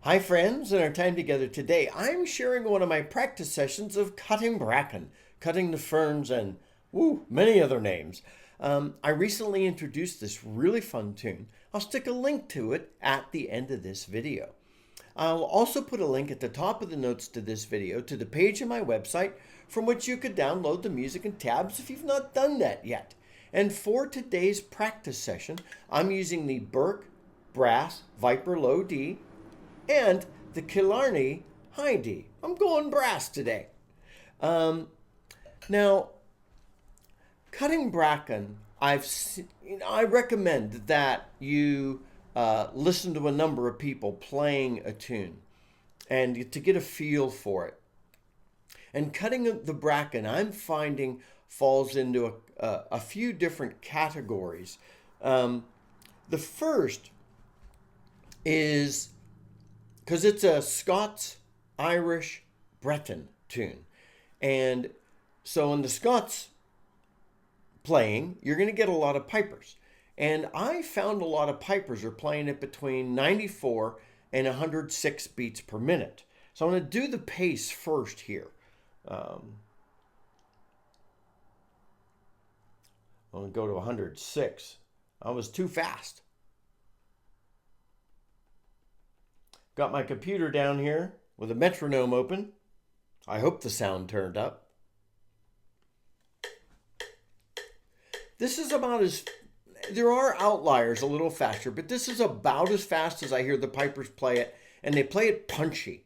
Hi friends, in our time together today, I'm sharing one of my practice sessions of cutting bracken, cutting the ferns and many other names. I recently introduced this really fun tune. I'll stick a link to it at the end of this video. I'll also put a link at the top of the notes to this video to the page on my website from which you could download the music and tabs if you've not done that yet. And for today's practice session, I'm using the Burke Brass Viper Low D and the Killarney High D. I'm going brass today. Now, cutting bracken, I recommend that you listen to a number of people playing a tune and to get a feel for it. And cutting the bracken, I'm finding, falls into a few different categories. The first is because it's a Scots, Irish, Breton tune. And so in the Scots playing, you're going to get a lot of pipers. And I found a lot of pipers are playing it between 94 and 106 beats per minute. So I'm going to do the pace first here. I'm going to go to 106. I was too fast. Got my computer down here with a metronome open. I hope the sound turned up. This is about as, there are outliers a little faster, but this is about as fast as I hear the pipers play it, and they play it punchy.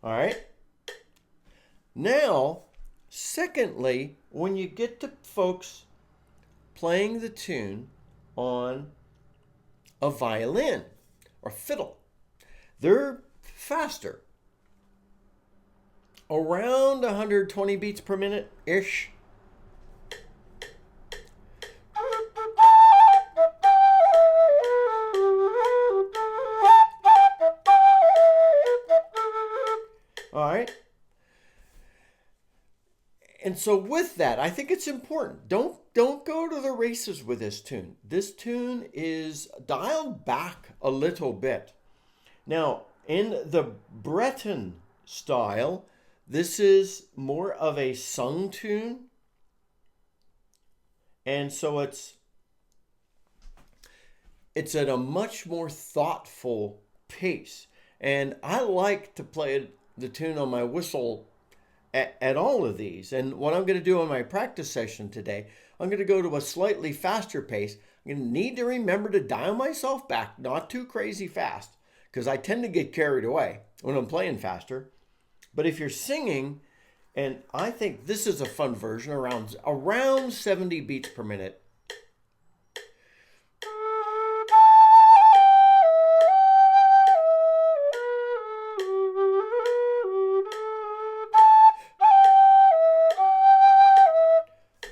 All right. Now, secondly, when you get to folks playing the tune on a violin or fiddle, they're faster. Around 120 beats per minute-ish. All right. And so with that, I think it's important. Don't go to the races with this tune. This tune is dialed back a little bit. Now, in the Breton style, this is more of a sung tune. And so it's at a much more thoughtful pace. And I like to play the tune on my whistle at all of these. And what I'm going to do on my practice session today, I'm going to go to a slightly faster pace. I'm going to need to remember to dial myself back, not too crazy fast, because I tend to get carried away when I'm playing faster. But if you're singing, and I think this is a fun version, around 70 beats per minute.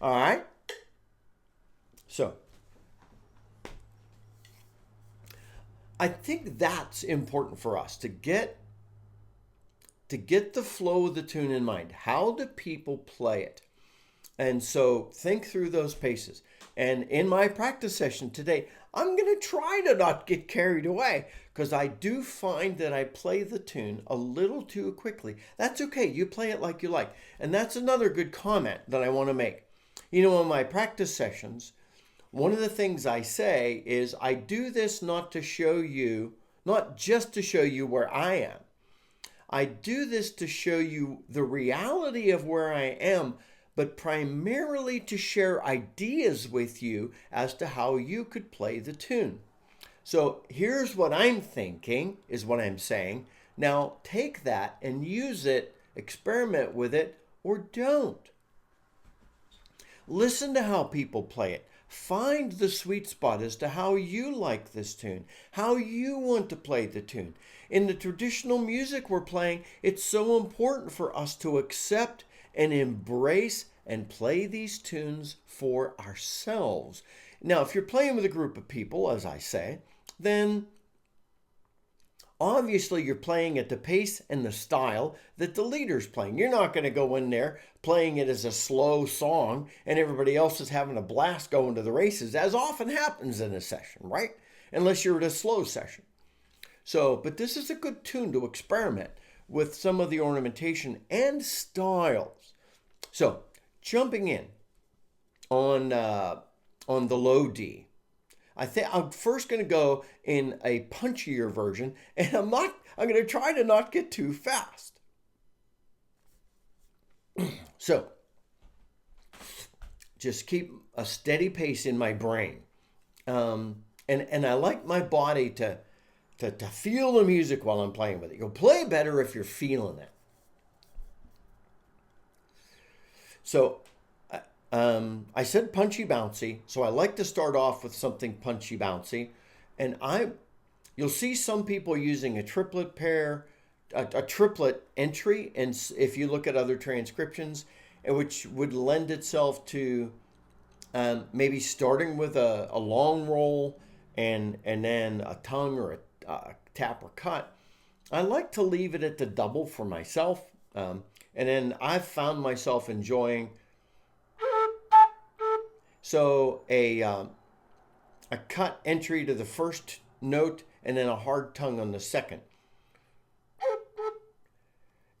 All right. So I think that's important for us to get the flow of the tune in mind. How do people play it? And so think through those paces. And in my practice session today, I'm going to try to not get carried away because I do find that I play the tune a little too quickly. That's okay. You play it like you like. And that's another good comment that I want to make. You know, in my practice sessions, one of the things I say is I do this not just to show you where I am. I do this to show you the reality of where I am, but primarily to share ideas with you as to how you could play the tune. So here's what I'm thinking, is what I'm saying. Now take that and use it, experiment with it, or don't. Listen to how people play it. Find the sweet spot as to how you like this tune, how you want to play the tune. In the traditional music we're playing, it's so important for us to accept and embrace and play these tunes for ourselves. Now, if you're playing with a group of people, as I say, then Obviously, you're playing at the pace and the style that the leader's playing. You're not going to go in there playing it as a slow song and everybody else is having a blast going to the races, as often happens in a session, right? Unless you're at a slow session. So, but this is a good tune to experiment with some of the ornamentation and styles. So, jumping in on the low D. I think I'm first going to go in a punchier version, and I'm going to try to not get too fast. So, just keep a steady pace in my brain. And I like my body to feel the music while I'm playing with it. You'll play better if you're feeling it. So, I said punchy bouncy, so I like to start off with something punchy bouncy. And you'll see some people using a triplet pair, a triplet entry, and if you look at other transcriptions, which would lend itself to maybe starting with a long roll and then a tongue or a tap or cut. I like to leave it at the double for myself, and then I've found myself enjoying. So a cut entry to the first note and then a hard tongue on the second.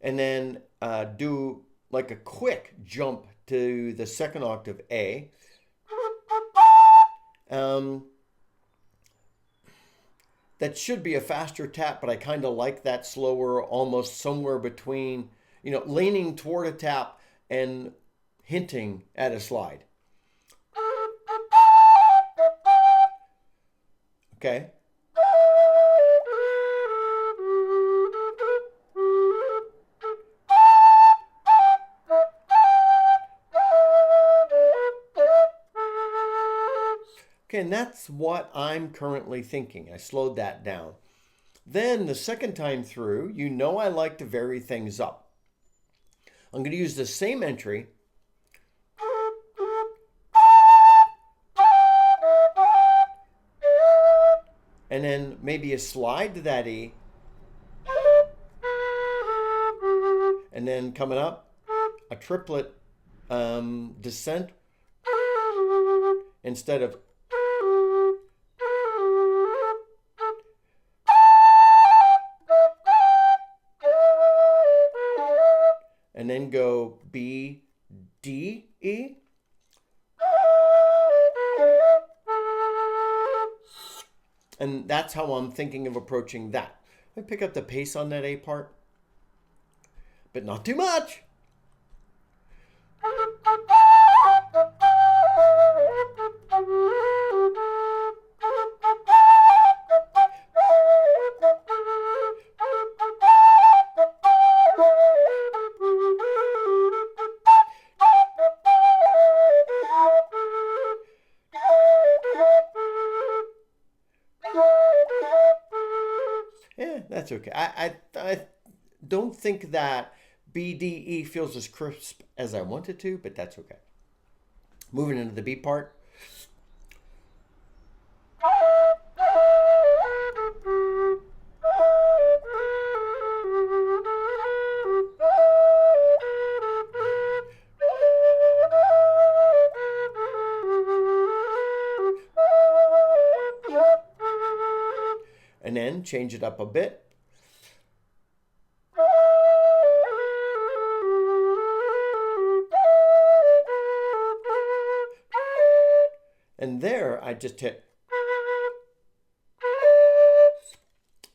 And then do like a quick jump to the second octave A. That should be a faster tap, but I kind of like that slower, almost somewhere between, leaning toward a tap and hinting at a slide. Okay. Okay, and that's what I'm currently thinking. I slowed that down. Then the second time through, I like to vary things up. I'm going to use the same entry. And then maybe a slide to that E. And then coming up, a triplet descent instead of. And then go B, D, E. And that's how I'm thinking of approaching that. I pick up the pace on that A part, but not too much. Yeah, that's okay. I don't think that BDE feels as crisp as I want it to, but that's okay. Moving into the B part. And then change it up a bit. And there I just hit.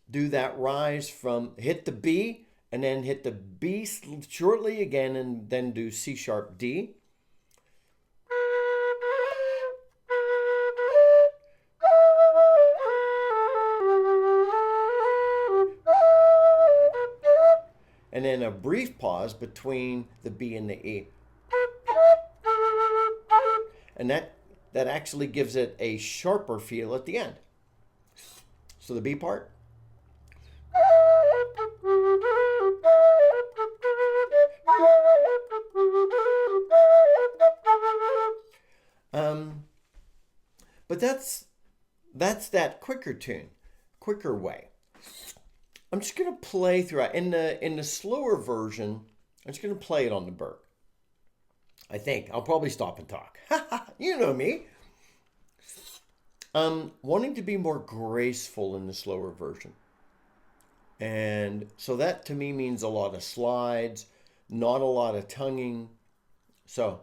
Do that rise from, hit the B and then hit the B shortly again and then do C sharp D. And then a brief pause between the B and the E. And that actually gives it a sharper feel at the end. So the B part. But that's that quicker tune, quicker way. I'm just gonna play throughout. In the slower version, I'm just gonna play it on the Burke. I think I'll probably stop and talk. You know me. Wanting to be more graceful in the slower version. And so that to me means a lot of slides, not a lot of tonguing. So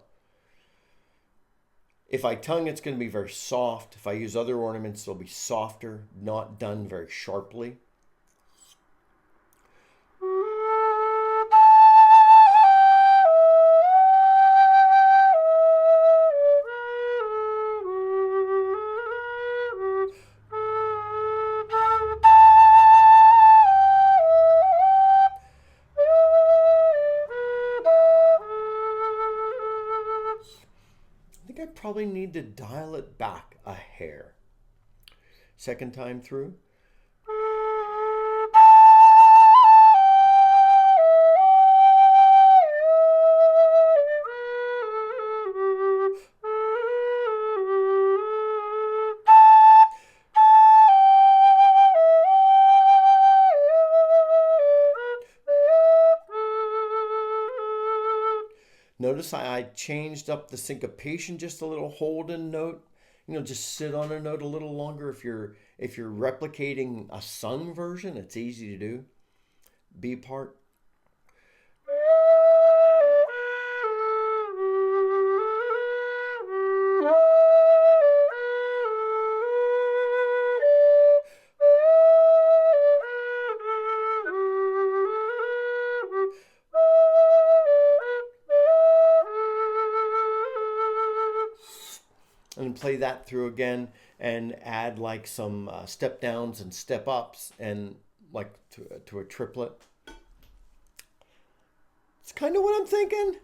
if I tongue, it's going to be very soft. If I use other ornaments, they'll be softer, not done very sharply. I think I probably need to dial it back a hair. Second time through. Notice I changed up the syncopation just a little, hold a note, just sit on a note a little longer. If you're replicating a sung version, it's easy to do. B part. And play that through again and add like some step downs and step ups and like to a triplet. It's kind of what I'm thinking.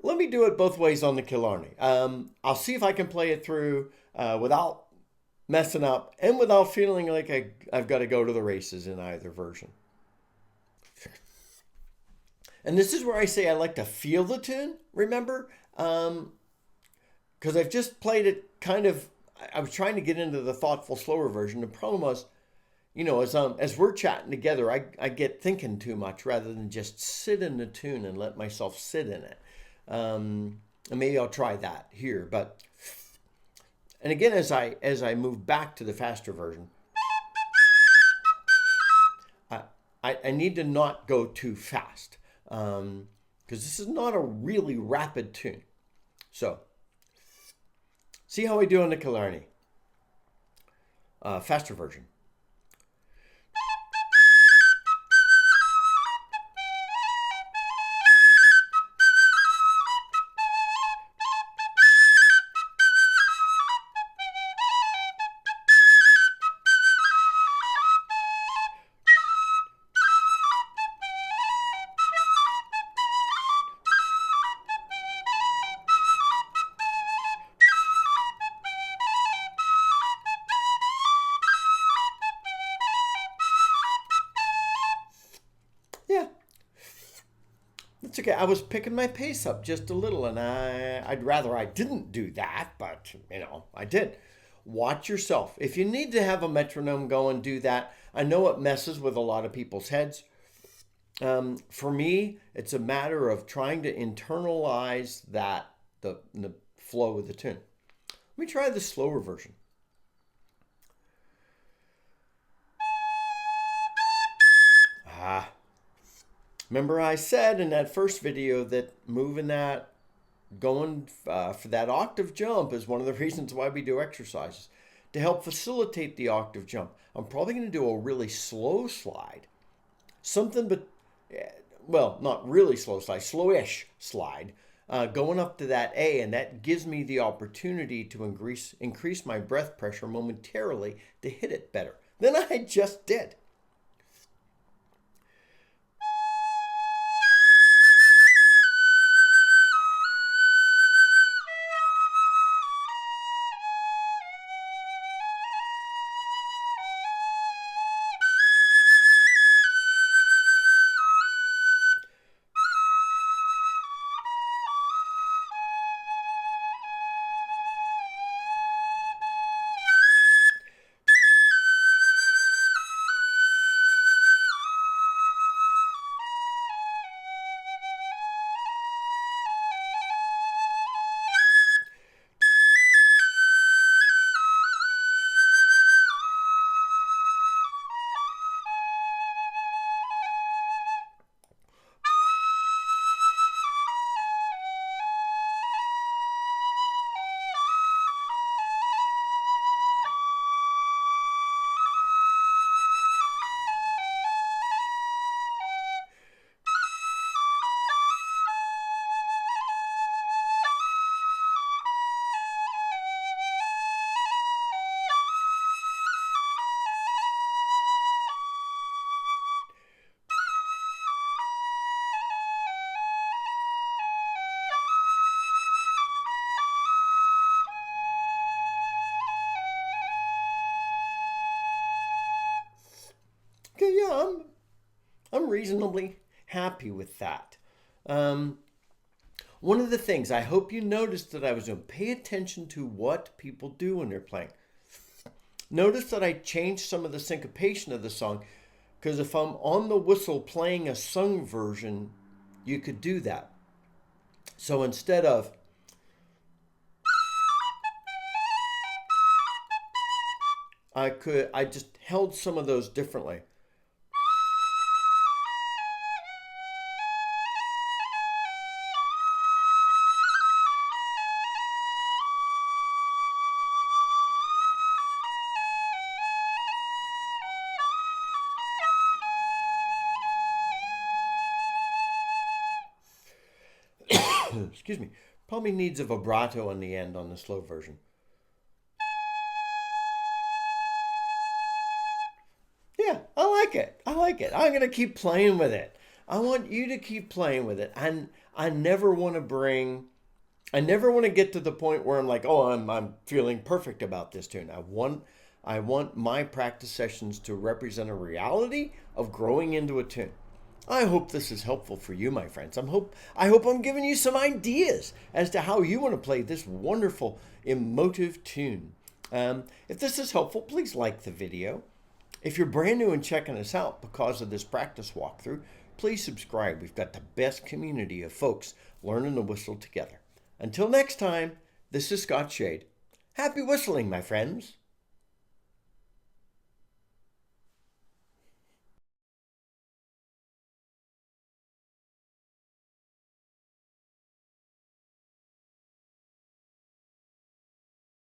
Let me do it both ways on the Killarney. I'll see if I can play it through without messing up and without feeling like I've got to go to the races in either version. And this is where I say I like to feel the tune, remember? Because I've just played it kind of, I was trying to get into the thoughtful, slower version. The problem was, as we're chatting together, I get thinking too much rather than just sit in the tune and let myself sit in it. And maybe I'll try that here. And again, as I move back to the faster version, I need to not go too fast because this is not a really rapid tune. So, see how I do on the Killarney. Faster version. Yeah, it's okay. I was picking my pace up just a little, and I'd rather I didn't do that, but I did. Watch yourself. If you need to have a metronome going, do that. I know it messes with a lot of people's heads. For me, it's a matter of trying to internalize the flow of the tune. Let me try the slower version. Remember I said in that first video that going for that octave jump is one of the reasons why we do exercises. To help facilitate the octave jump, I'm probably going to do a really slow slide. Not really slow slide, slowish slide, going up to that A, and that gives me the opportunity to increase my breath pressure momentarily to hit it better than I just did. reasonably happy with that. One of the things I hope you noticed that I was doing, pay attention to what people do when they're playing. Notice that I changed some of the syncopation of the song, because if I'm on the whistle playing a sung version, you could do that. So instead of I just held some of those differently. Excuse me. Probably needs a vibrato in the end on the slow version. Yeah, I like it. I like it. I'm going to keep playing with it. I want you to keep playing with it. And I never want to get to the point where I'm like, oh, I'm feeling perfect about this tune. I want my practice sessions to represent a reality of growing into a tune. I hope this is helpful for you, my friends. I hope I'm giving you some ideas as to how you want to play this wonderful, emotive tune. If this is helpful, please like the video. If you're brand new and checking us out because of this practice walkthrough, please subscribe. We've got the best community of folks learning to whistle together. Until next time, this is Scott Shade. Happy whistling, my friends.